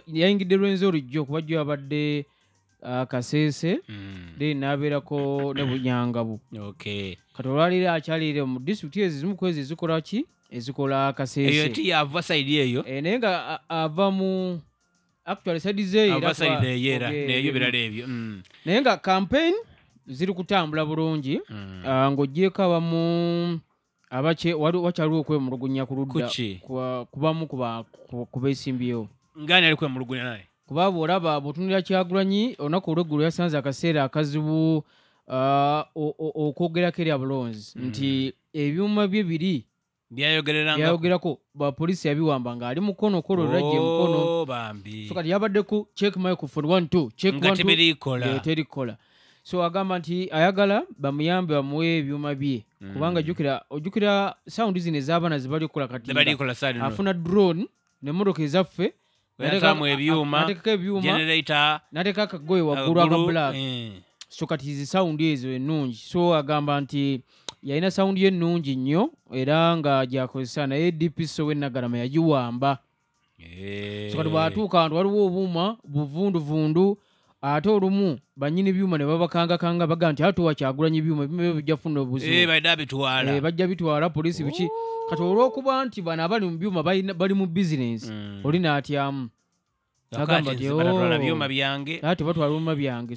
yayingidde Lwenzori jjo kuba jjo abadde Kasese then nabeerako ne Bunyangabu. Okay. Kati olwalira akyalire mu district ezimu kwezi ezikola ki ezikola Kasese. Eyo ti yava side eyo. Naye nga ava mu actually side zeera ava side yera neyo birala ebyo. Naye nga campaign ziri kutambula bulungi ng'ogyeko abamu wakyaliwo okwemulugunya ku ludda kubamu ku beesimbyewo. Ngani ali kwemulugunya naye? Kuba bw'olaba bw'otunulira Kyagulanyi olunaku olw'eggulu yasanze akaseera akazibu okwogerako eri abulonzi nti ebyuma bye biri byayogerako bapoliisi yabiwamba ng'ali mukono okololera gye mukono so kati yabadde ku check microphone 1 2 check 1 2 terikola so agamba nti ayagala bamuyambe bamuwe ebyuma bye kubanga ojjukira sound zino ez'abaana zibali okukola kati afuna drone n'emmotoka ezaffe natekamu ebyuma generator nateka akagoye waggulu aka black so kati izi sound ezo ennungi so agamba nti yalina sound ye ennungi nnyo era nga gyakozesa naye DPS w'Ennagarama yagiwamba so kati bw'atuuka abantu waliwo obuuma buvunduvundu ate olumu bannyini byuma ne babakangakanga baga nti atowa Kyagulanyi byuma bijja funa obuzibu bajja bitwala poliisi biki kati olw'okuba nti bano abali mu byuma bali mu bizinensi oli n'atyamu agamba nti batwala byuma byange ate batwala byuma byange.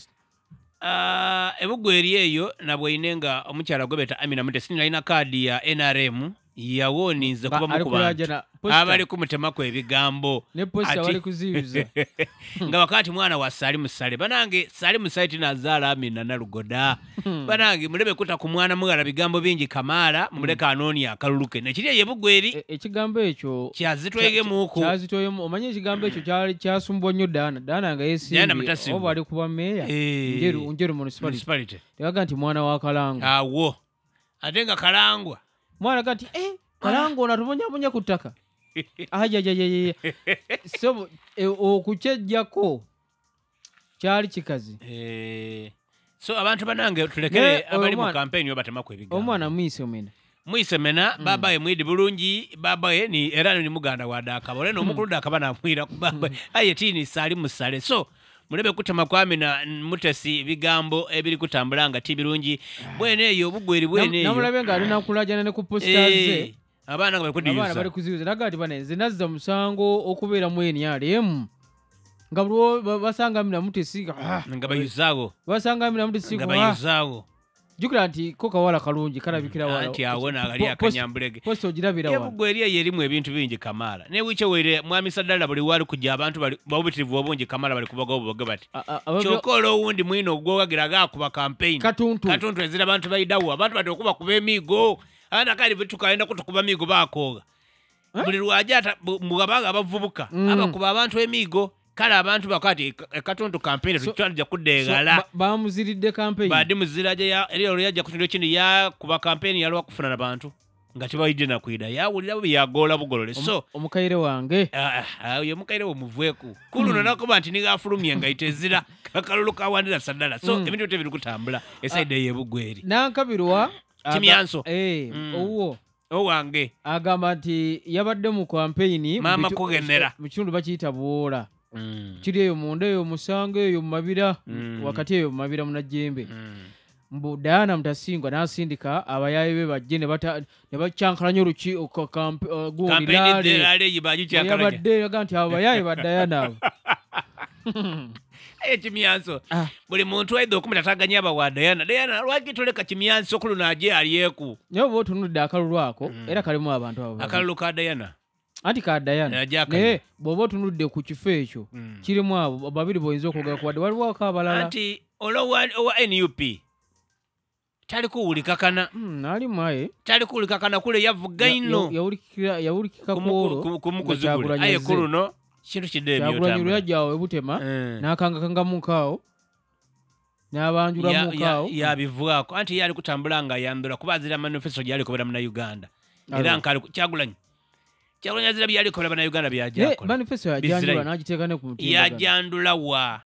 Ebuggwa eri eyo nabwe nga omukyala gwe beta Amina Mutesi alina kaadi ya NRM yawonize kuba mu kubantu abali kumutemako ebigambo nga wakati mwana wa Salimu Sale banange Salimu Sale nazaala Amina na Lugoda banange mulebe kuta ku mwana mugala bigambo bingi Kamala mumuleka anonia akaluluke nekiri Ebuggwa eri ekigambo ekyo kyazitoyemuku omanye ekigambo ekyo kyali kyasumbwa nnyo Dana nga yesimbi oba ali kuba meya njeru municipality yaga nti mwana wa Kalangwa awo ate nga Kalangwa mwana gati Kalangwa onatumonyamonya ku ttaka ajajajaja so okukyejjako kyali kikazi so abantu banange tulekere abali mu campaign yobatemaku ebigambo omwana Mwisemena baba ye mwidi bulungi baba ye ni era ni muganda wa Dakaba oleno omukulu Dakaba namwira ku baba aye tini Salimu Sale so mulebe kutema kwa Amina Mutesi bigambo ebiri kutambula nga tibirungi bwene eyo Obuggwa eri bwene eyo namulabe nga alina kulajana ne ku posters ze abana bali kuziuza nagati bane zinazza musango okubeera mu NRM nga bwo basanga Amina Mutesi nga bayuzawo basanga Amina Mutesi nga bayuzawo jukira nti ko kawala kalungi kalabikira wala anti awona agali akanyambulege posto girabira wala Ebuggwa eri yerimu ebintu bingi Kamala ne wiche were mwami Sadala buli wali kujja abantu bali babutirivu obungi Kamala bali kubaga obubaga bati kyokolo wundi mwino ogwogeraga kuba campaign katuntu ezira abantu bayidawo abantu bati okuba kuba emigo ana kali bitukaenda kutukuba migo bakoga buli lwajata mugabanga abavubuka abakuba abantu emigo kala abantu bakati katuntu campaign tutanja kudegala bamuziridde campaign badi muziraje ya eriyo yajja kutundo kindi ya kuba campaign yalwa kufuna nabantu ngati bayide nakwida yawulira byagola bugolole so omukaire wange yo mukaire wo muvweku kuluno nakuba nti nigafulumye ngaitezira kakaluluka wandira Sadala so ebintu tebiri kutambula esaide y'Ebuggwa eri nankabirwa kimyanso owo owange agamba nti yabadde mu campaign mama kugenera mu kitundu bakiyita Buwola kiri eyo munda eyo musango eyo mu mabira wakati eyo mu mabira munajjembe mbu Diana Mutasingwa n'asindika abayaye be bajje ne bacyankalanya oluki gundi yabadde yaga nti abayaye ba Diana kimyanso buli muntu aidha okumutataganya abawa Diana lwaki toleka kimyanso kuluna aje aliyeku nyo bo tunudde akalulu ako era kalimu abantu abo akalulu ka Diana anti ka Diana naye bw'oba tunudde ku kifo ekyo kirimu abo babiri boyinza okwogera kuwadde waliwo akabalala anti owa NUP tali kuwulikakana nali mwaye tali kuwulikakana kule yavuga ino yawulikika kwolo kumukuzugula aye kuluno kintu kidde Kyagulanyi yajjawo ebutema n'akangakanga mukaawo n'abanjula mukaawo yabivuako anti yali kutambula nga yandula kubazira manifesto gyali kubera mu Uganda era nkali Kyagulanyi azira byali kubera mu Uganda byajakkola manifesto yajandula n'agiteeka ne ku mutima yajandula wa